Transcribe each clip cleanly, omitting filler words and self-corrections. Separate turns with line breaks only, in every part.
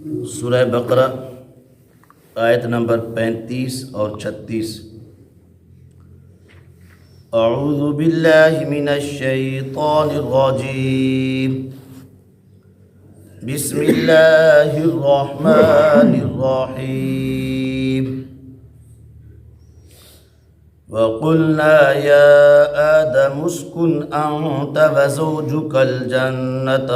سورہ بقرہ آیت نمبر 35 اور 36۔ اعوذ باللہ من الشیطان الرجیم، بسم اللہ الرحمن الرحیم۔ وَقُلْنَا يَا آدَمُ اسْكُنْ أَنْتَ وَزَوْجُكَ الْجَنَّةَ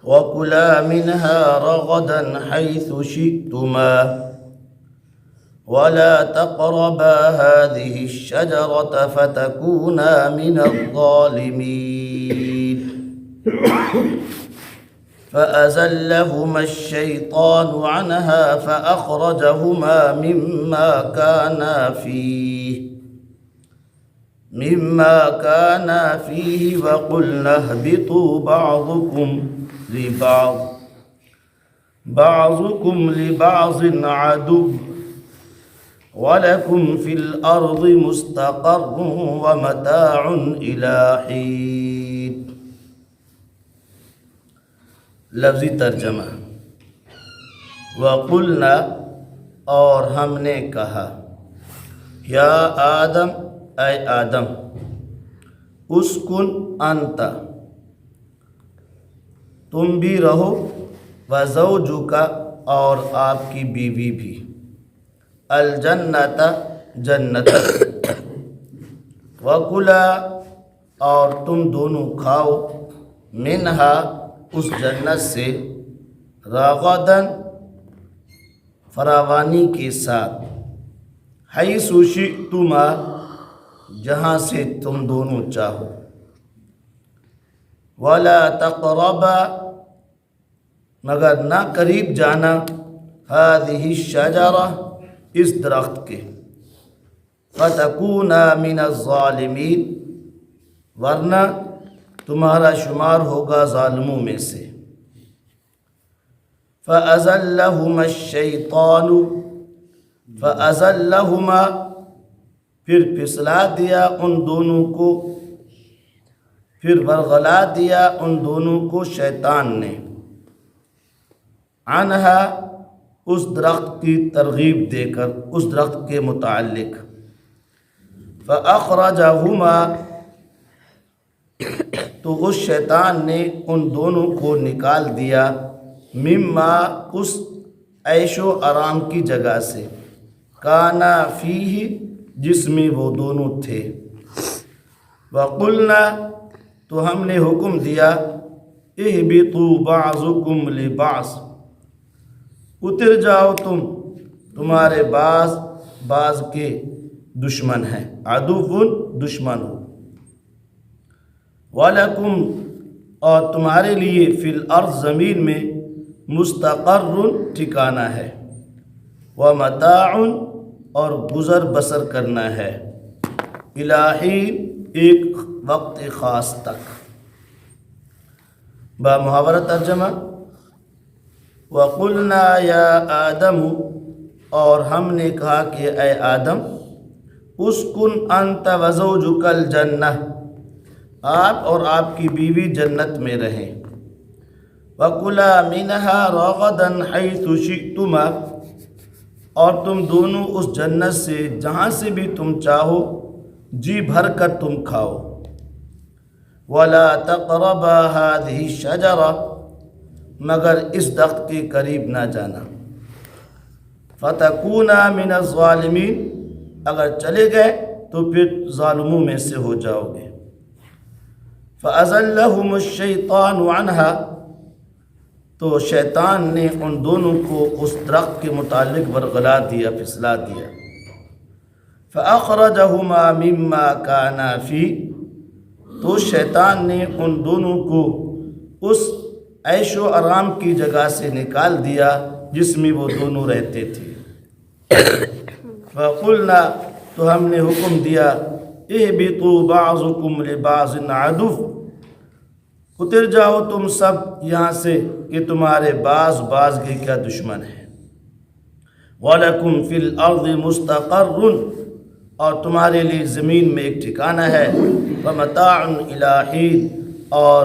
وَكُلَا مِنْهَا رَغَدًا حَيْثُ شِئْتُمَا وَلَا تَقْرَبَا هَذِهِ الشَّجَرَةَ فَتَكُونَا مِنَ الظَّالِمِينَ فَأَزَلَّهُمَا الشَّيْطَانُ عَنْهَا فَأَخْرَجَهُمَا مِمَّا كَانَا فِيهِ وَقُلْنَا اهْبِطُوا بعضكم لبعض عدو وَلَكُمْ فِي الْأَرْضِ مُسْتَقَرٌّ وَمَتَاعٌ إِلَىٰ حِينٍ۔ لفظی ترجمہ۔ وَقُلْنَا، اور ہم نے کہا، یا آدم، اے آدم، اسکن انت، تم بھی رہو، وزوجک، اور آپ کی بیوی بھی، الجنت، جنت، وکلا، اور تم دونوں کھاؤ، منہا، اس جنت سے، رغدن، فراوانی کے ساتھ، حیث شئتما، جہاں سے تم دونوں چاہو، ولا تقربا، مگر نہ قریب جانا، هذه الشجرہ، اس درخت کے، فتکونا من الظالمین، ورنہ تمہارا شمار ہوگا ظالموں میں سے۔ فَأَزَلَّهُمَا الشَّيْطَانُ، فَأَزَلَّهُمَا، پھر پھسلا دیا ان دونوں کو، پھر ورغلا دیا ان دونوں کو شیطان نے، عنہا، اس درخت کی ترغیب دے کر، اس درخت کے متعلق، فَأَخْرَجَهُمَا، تو اس شیطان نے ان دونوں کو نکال دیا، مما، اس عیش و آرام کی جگہ سے، کانا فیہ، جس میں وہ دونوں تھے، وقلنا، تو ہم نے حکم دیا، اہبطوا بعضکم لبعض، اتر جاؤ تم، تمہارے بعض کے دشمن ہیں، عدو، دشمن ہو، وَلَكُمْ، اور تمہارے لیے، فی الارض، زمین میں، مستقر، ٹھکانہ ہے، وَمَتَاعٌ، اور گزر بسر کرنا ہے، اِلیٰ حین، ایک وقت خاص تک۔ با محاورہ ترجمہ۔ وَقُلْنَا يَا آدَمُ، اور ہم نے کہا کہ اے آدم، اسکن انت وزوجک الجنہ، آپ اور آپ کی بیوی جنت میں رہیں، وَكُلَا مِنْهَا رَغَدًا حَيْثُ شِئْتُمَا، اور تم دونوں اس جنت سے جہاں سے بھی تم چاہو جی بھر کر تم کھاؤ، وَلَا تَقْرَبَا هَذِهِ الشَّجَرَةَ، مگر اس درخت کے قریب نہ جانا، فَتَكُونَا مِنَ الظَّالِمِينَ، اگر چلے گئے تو پھر ظالموں میں سے ہو جاؤ گے۔ فَأَزَلَّهُمُ الشَّيْطَانُ عَنْهَا، تو شیطان نے ان دونوں کو اس درخت کے متعلق ورغلا دیا، پھسلا دیا، فَأَخْرَجَهُمَا مِمَّا كَانَا فِيهِ، تو شیطان نے ان دونوں کو اس عیش و آرام کی جگہ سے نکال دیا جس میں وہ دونوں رہتے تھے۔ وَقُلْنَا، تو ہم نے حکم دیا، اہبطوا بعضکم لبعض عدو، اتر جاؤ تم سب یہاں سے کہ تمہارے بعض کے کیا دشمن ہیں، وَلَكُمْ فِي الْأَرْضِ مُسْتَقَرٌّ، اور تمہارے لیے زمین میں ایک ٹھکانہ ہے، وَمَتَاعٌ إِلَىٰ حِينٍ، اور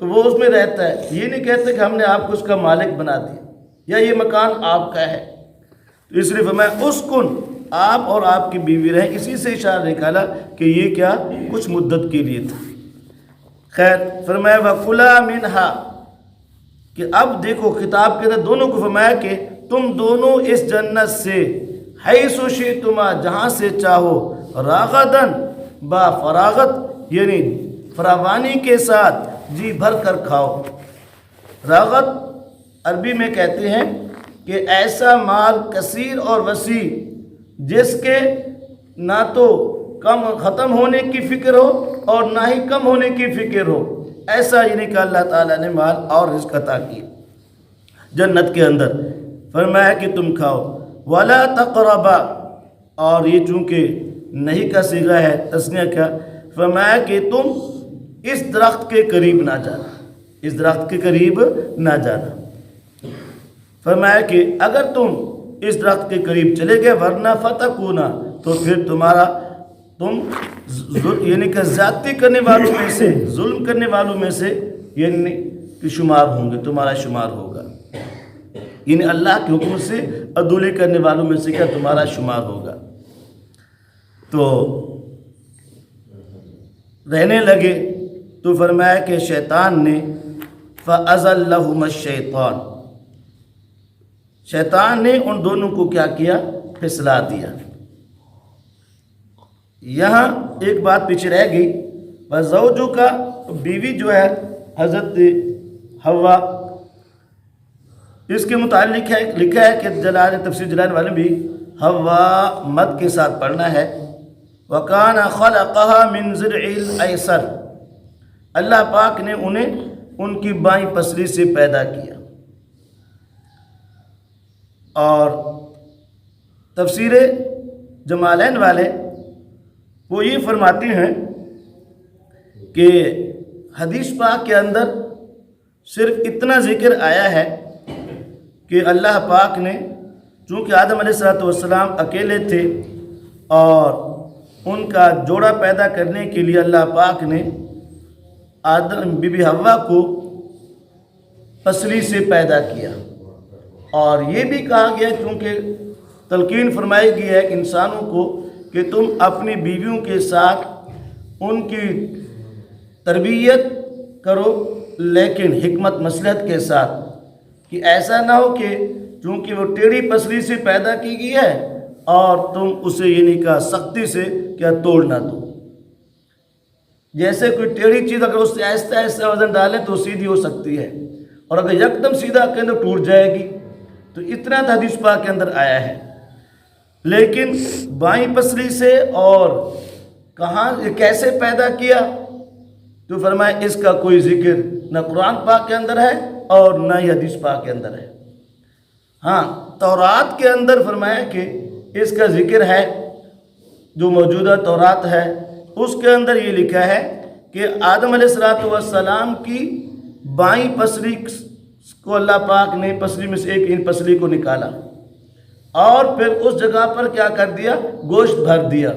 تو وہ اس میں رہتا ہے. یہ نہیں کہتے کہ ہم نے آپ کو اس کا مالک بنا دیا یا یہ مکان آپ کا ہے. تو اس لیے فرمایا اسکن، آپ اور آپ کی بیوی رہیں. اسی سے اشارہ نکالا کہ یہ کیا کچھ مدت کے لیے تھا. خیر فرمایا وَكُلَا مِنْهَا، کہ اب دیکھو خطاب کے اندر دونوں کو فرمایا کہ تم دونوں اس جنت سے حیث شئتما، جہاں سے چاہو، راغدن، با فراغت یعنی فراوانی کے ساتھ، جی بھر کر کھاؤ. راغت عربی میں کہتے ہیں کہ ایسا مال کثیر اور وسیع جس کے نہ تو کم ختم ہونے کی فکر ہو اور نہ ہی کم ہونے کی فکر ہو، ایسا یعنی کہ اللہ تعالیٰ نے مال اور رزق عطا کیا جنت کے اندر. فرمایا کہ تم کھاؤ. ولا تقربا، اور یہ چونکہ نہیں کا صیغہ ہے تسنیہ کا، فرمایا کہ تم اس درخت کے قریب نہ جانا، اس درخت کے قریب نہ جانا. فرمایا کہ اگر تم اس درخت کے قریب چلے گئے ورنہ فتکونا، تو پھر تم یعنی کہ زیادتی کرنے والوں میں سے، ظلم کرنے والوں میں سے یعنی کہ شمار ہوں گے، تمہارا شمار ہوگا. یعنی اللہ کے حکم سے عدولی کرنے والوں میں سے کیا تمہارا شمار ہوگا. تو رہنے لگے تو فرمایا کہ شیطان نے فَأَزَلَّهُمَ الشَّيْطَانُ، شیطان نے ان دونوں کو کیا کیا، پھسلا دیا. یہاں ایک بات پیچھے رہ گئی، وَزَوْجُ کا بیوی جو ہے حضرت حوا، اس کے متعلق لکھا ہے کہ جلال تفسیر جلال والے بھی حوا مد کے ساتھ پڑھنا ہے. وَكَانَ خَلَقَهَا مِنْ ضِلْعِ الْأَيْسَرِ، اللہ پاک نے انہیں ان کی بائیں پسلی سے پیدا کیا. اور تفسیر جمالین والے وہ یہ فرماتے ہیں کہ حدیث پاک کے اندر صرف اتنا ذکر آیا ہے کہ اللہ پاک نے، چونکہ آدم علیہ السلام اکیلے تھے اور ان کا جوڑا پیدا کرنے کے لیے اللہ پاک نے آدم بی بی حوا کو پسلی سے پیدا کیا. اور یہ بھی کہا گیا کیونکہ تلقین فرمائی گئی ہے انسانوں کو کہ تم اپنی بیویوں کے ساتھ ان کی تربیت کرو، لیکن حکمت مصلحت کے ساتھ، کہ ایسا نہ ہو کہ چونکہ وہ ٹیڑھی پسلی سے پیدا کی گئی ہے اور تم اسے یعنی کہ سختی سے کیا توڑ نہ دو. جیسے کوئی ٹیڑھی چیز اگر اس سے آہستہ آہستہ وزن ڈالیں تو سیدھی ہو سکتی ہے، اور اگر یکدم سیدھا کریں تو ٹوٹ جائے گی. تو اتنا حدیث پاک کے اندر آیا ہے. لیکن بائیں پسلی سے اور کہاں کیسے پیدا کیا تو فرمایا اس کا کوئی ذکر نہ قرآن پاک کے اندر ہے اور نہ ہی حدیث پاک کے اندر ہے. ہاں تورات کے اندر فرمایا کہ اس کا ذکر ہے، جو موجودہ تورات ہے اس کے اندر یہ لکھا ہے کہ آدم علیہ السلام کی بائیں پسلی کو اللہ پاک نے پسلی میں سے ایک ان پسلی کو نکالا اور پھر اس جگہ پر کیا کر دیا، گوشت بھر دیا،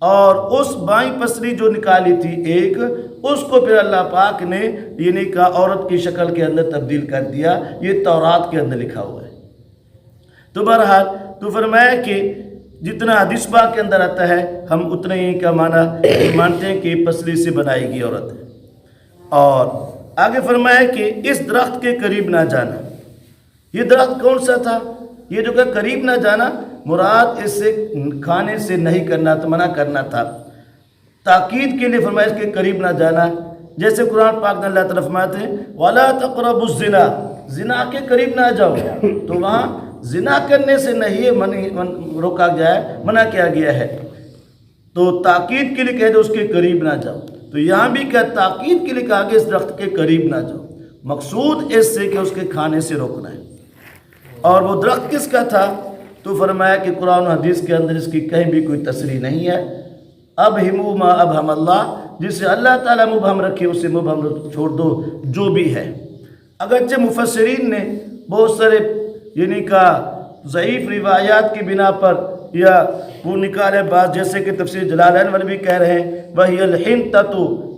اور اس بائیں پسلی جو نکالی تھی ایک، اس کو پھر اللہ پاک نے یعنی کہ عورت کی شکل کے اندر تبدیل کر دیا. یہ تورات کے اندر لکھا ہوا ہے. تو بہرحال تو فرمایا کہ جتنا حدیث پاک کے اندر آتا ہے ہم اتنا ہی کا معنی مانتے ہیں کہ پسلی سے بنائی گئی عورت ہے. اور آگے فرمایا کہ اس درخت کے قریب نہ جانا. یہ درخت کون سا تھا؟ یہ جو کہ قریب نہ جانا مراد اس سے کھانے سے نہیں کرنا تھا، منع کرنا تھا. تاکید کے لیے فرمایا اس کے قریب نہ جانا. جیسے قرآن پاک میں اللہ تعالیٰ فرماتے ہیں وَلَا تَقْرَبُوا الزِّنَا، زنا کے قریب نہ جاؤ. تو وہاں زنا کرنے سے نہیں روکا گیا ہے، منع کیا گیا ہے. تو تاکید کے لیے کہہ دو اس کے قریب نہ جاؤ. تو یہاں بھی کیا تاکید کے لیے کہا کہ اس درخت کے قریب نہ جاؤ. مقصود اس سے کہ اس کے کھانے سے روکنا ہے. اور وہ درخت کس کا تھا؟ تو فرمایا کہ قرآن و حدیث کے اندر اس کی کہیں بھی کوئی تصریح نہیں ہے. ابہموا ما ابہم اللہ، جسے اللہ تعالیٰ مبہم رکھے اسے مبہم چھوڑ دو جو بھی ہے. اگرچہ مفسرین نے بہت سارے یعنی کہ ضعیف روایات کی بنا پر یا وہ نکالے بعض، جیسے کہ تفسیر جلالین والے بھی کہہ رہے ہیں وَهِيَ الْحِنْتَةُ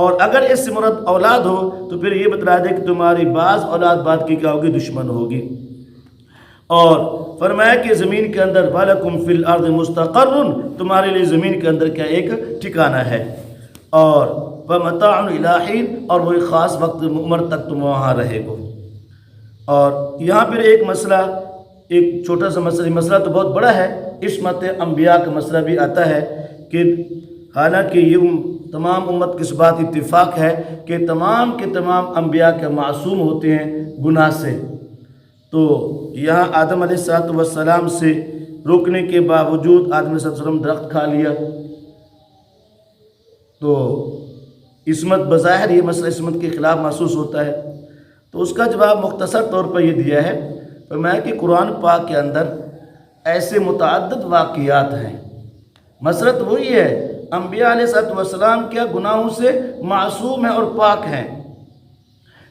اور اگر اس سے مراد اولاد ہو تو پھر یہ بتلا دے کہ تمہاری بعض اولاد بعد کی کیا ہوگی؟ دشمن ہوگی۔ اور فرمایا کہ زمین کے اندر وَلَكُمْ فِي الْأَرْضِ مُسْتَقَرٌ، تمہارے لیے زمین کے اندر کیا ایک ٹھکانہ ہے، اور وَمَتَاعٌ إِلَىٰ حِينٍ، اور وہ ایک خاص وقت عمر تک تم وہاں رہے گو۔ اور یہاں پھر ایک مسئلہ، ایک چھوٹا سا مسئلہ تو بہت بڑا ہے، عصمت انبیاء کا مسئلہ بھی آتا ہے کہ حالانکہ یہ تمام امت کی اس بات اتفاق ہے کہ تمام کے تمام انبیاء کے معصوم ہوتے ہیں گناہ سے، تو یہاں آدم علیہ السلام سے روکنے کے باوجود آدم علیہ السلام درخت کھا لیا، تو عصمت بظاہر یہ مسئلہ عصمت کے خلاف محسوس ہوتا ہے۔ تو اس کا جواب مختصر طور پر یہ دیا ہے، فرمایا کہ قرآن پاک کے اندر ایسے متعدد واقعات ہیں، مسرت وہی ہے، انبیاء علیہ السلام کیا گناہوں سے معصوم ہیں اور پاک ہیں۔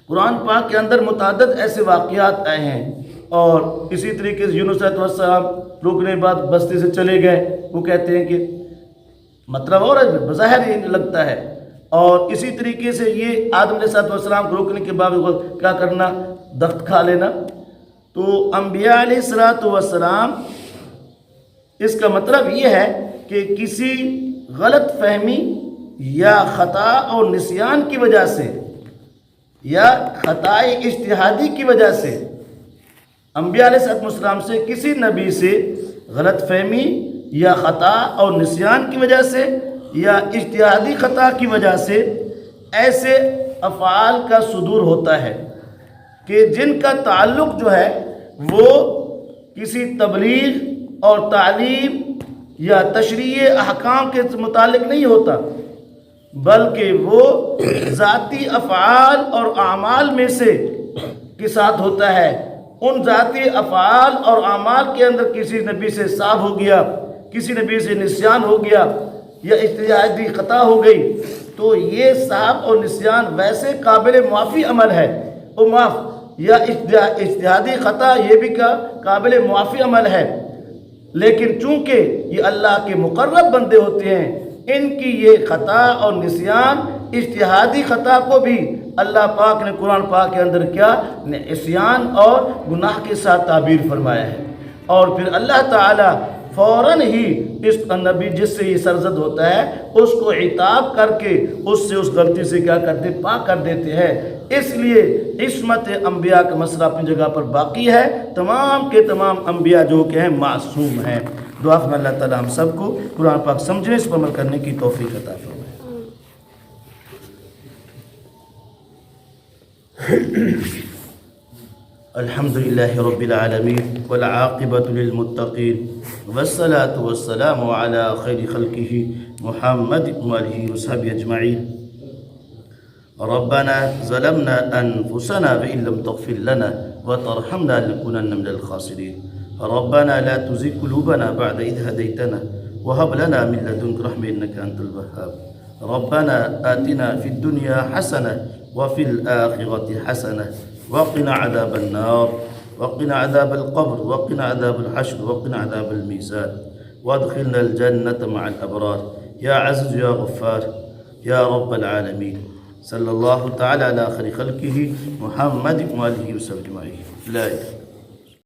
قرآن پاک کے اندر متعدد ایسے واقعات آئے ہیں، اور اسی طریقے سے یونس علیہ السلام روکنے کے بعد بستی سے چلے گئے، وہ کہتے ہیں کہ مطلب اور بظاہر یہ لگتا ہے، اور اسی طریقے سے یہ آدم علیہ السلام کو روکنے کے باوجود کیا کرنا؟ درخت کھا لینا۔ تو انبیاء علیہ السلام، اس کا مطلب یہ ہے کہ کسی غلط فہمی یا خطا اور نسیان کی وجہ سے یا خطائے اجتہادی کی وجہ سے انبیاء علیہ السلام سے کسی نبی سے غلط فہمی یا خطا اور نسیان کی وجہ سے یا اجتہادی خطا کی وجہ سے ایسے افعال کا صدور ہوتا ہے کہ جن کا تعلق جو ہے وہ کسی تبلیغ اور تعلیم یا تشریع احکام کے متعلق نہیں ہوتا، بلکہ وہ ذاتی افعال اور اعمال میں سے کے ساتھ ہوتا ہے۔ ان ذاتی افعال اور اعمال کے اندر کسی نبی سے صاف ہو گیا، کسی نبی سے نسیان ہو گیا یا اجتہادی خطا ہو گئی، تو یہ صاف اور نسیان ویسے قابل معافی عمل ہے، وہ معاف، یا اجتہادی خطا یہ بھی قابل معافی عمل ہے، لیکن چونکہ یہ اللہ کے مقرب بندے ہوتے ہیں، ان کی یہ خطا اور نسیان، اجتہادی خطا کو بھی اللہ پاک نے قرآن پاک کے اندر کیا؟ عصیان اور گناہ کے ساتھ تعبیر فرمایا ہے۔ اور پھر اللہ تعالیٰ فوراً ہی اس نبی جس سے یہ سرزد ہوتا ہے اس کو عتاب کر کے اس سے اس غلطی سے کیا کرتے؟ پاک کر دیتے ہیں۔ اس لیے عصمت انبیاء کا مسئلہ اپنی جگہ پر باقی ہے، تمام کے تمام انبیاء جو کہ ہیں معصوم ہیں۔ دعا فرمائیں اللہ تعالیٰ ہم سب کو قرآن پاک سمجھنے، اس پر عمل کرنے کی توفیق عطا فرمائے۔ الحمد لله رب العالمين والعاقبة للمتقين والصلاة والسلام على خير خلقه محمد وآله وصحبه أجمعين. ربنا ظلمنا أنفسنا وإن لم تغفر لنا وترحمنا لنكونن من الخاسرين. ربنا لا تزغ قلوبنا بعد إذ هديتنا وهب لنا من لدنك رحمة إنك أنت الوهاب. ربنا آتنا في الدنيا حسنة وفي الآخرة حسنة وقنا عذاب النار وقنا عذاب القبر وقنا عذاب الحشر وقنا عذاب الميزان وادخلنا الجنة مع الأبرار يا عزيز يا غفار يا رب العالمين. صلى الله تعالى على خير خلقه محمد وآله وسلم أجمعين. لا